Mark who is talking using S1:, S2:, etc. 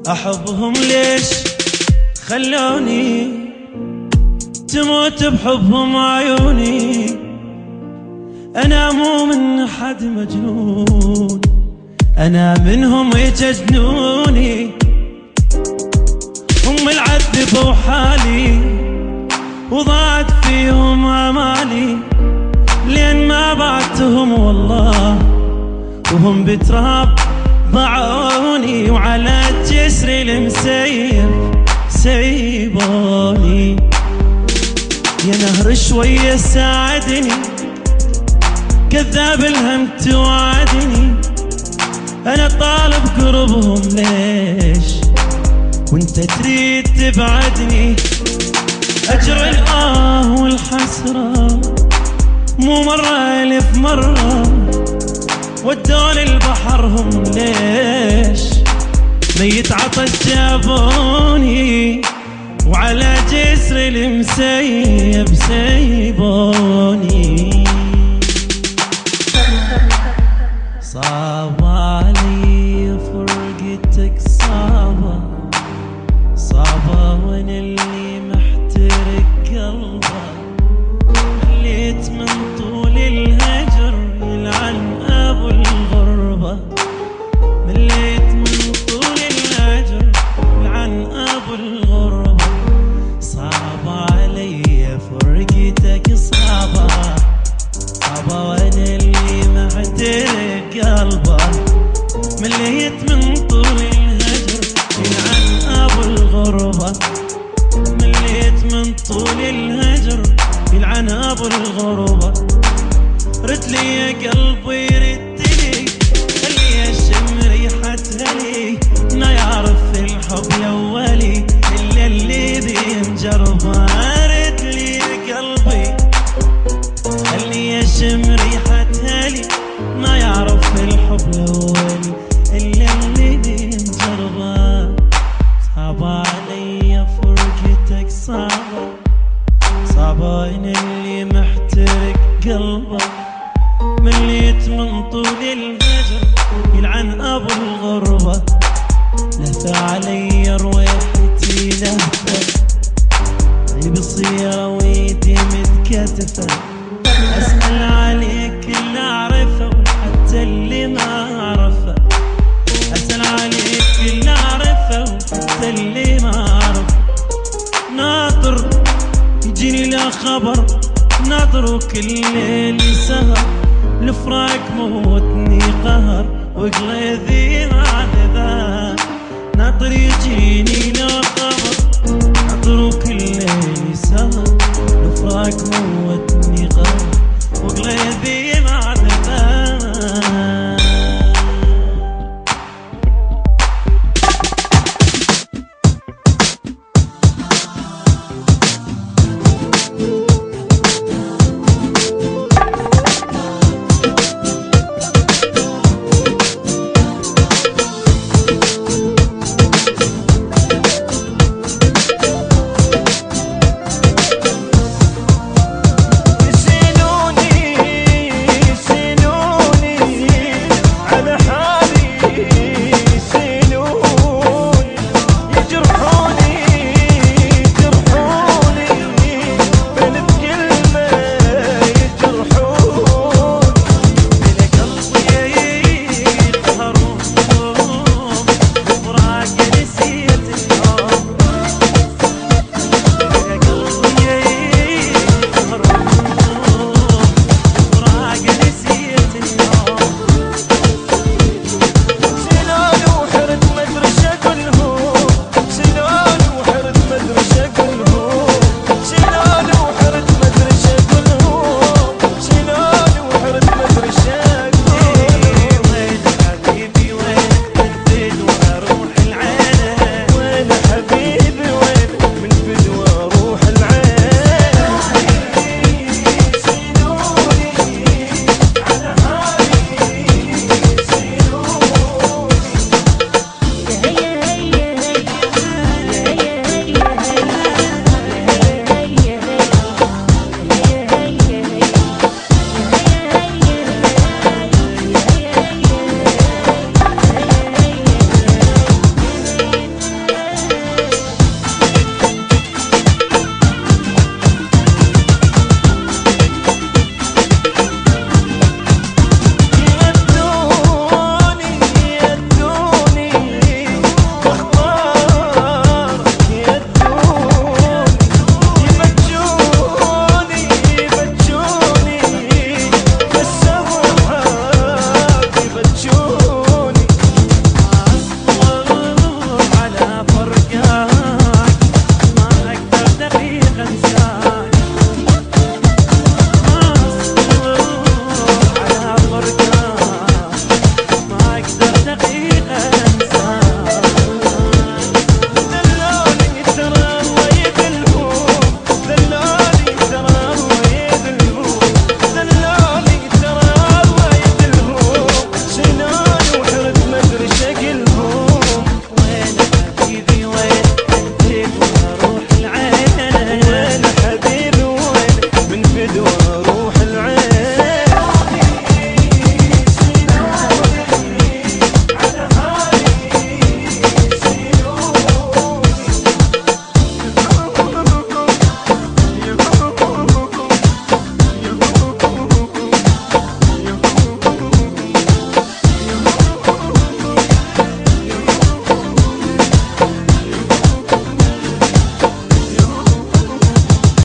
S1: أحبهم ليش خلوني تموت بحبهم عيوني. أنا مو من حد مجنون، أنا منهم يجنوني. هم العذبوا حالي وضاعت فيهم أمالي، لين ما بعتهم والله وهم بتراب ضاعوني، وعلى الجسر المسير سيبوني. يا نهر شوية ساعدني، كذاب الهم توعدني. أنا طالب قربهم ليش وانت تريد تبعدني؟ أجر الآه والحسرة مو مرة ألف مرة، ودوني البحر هم ليش ميت عطش جابوني، وعلى جسر المسيب سيبوني. صعب علي فرقتك صعبة صعبة، وانا اللي محترق قلبه. مليت من طول الهجر يلعن ابو الغربة، مليت من طول الهجر يلعن ابو الغربة. صعب علي فرقتك صعبة صعبة، وانا اللي محترق قلبه. مليت من طول الهجر يلعن ابو الغربة، مليت من طول الهجر يلعن ابو الغربة. رد لي يا قلبي رد لي، خلي اشم ريحتها لي. ما يعرف الحب يا ولي الا اللي بينجربه. رد لي يا قلبي خلي اشم ريحتها لي. ما يعرف الحب يا ولي الا اللي بينجربه. صعب علي فرقتك صعبة صعبة، انا اللي محترق قلبه. مليت من طول الهجر يلعن ابو الغربة. لهفة علي رويحتي لهفة، بصيرة ويدي متكتفة. اسأل عليك اللي اعرفه وحتى اللي ما اعرفه. اسأل عليك اللي اعرفه وحتى اللي ما اعرفه. ناطر يجيني لا خبر، ناطر وكل ليل سهر. الفراق موتني قهر وقلبي معذبة. ناطر يجيني لا خبر، ناطر وكل ليل سهر. الفراق موتني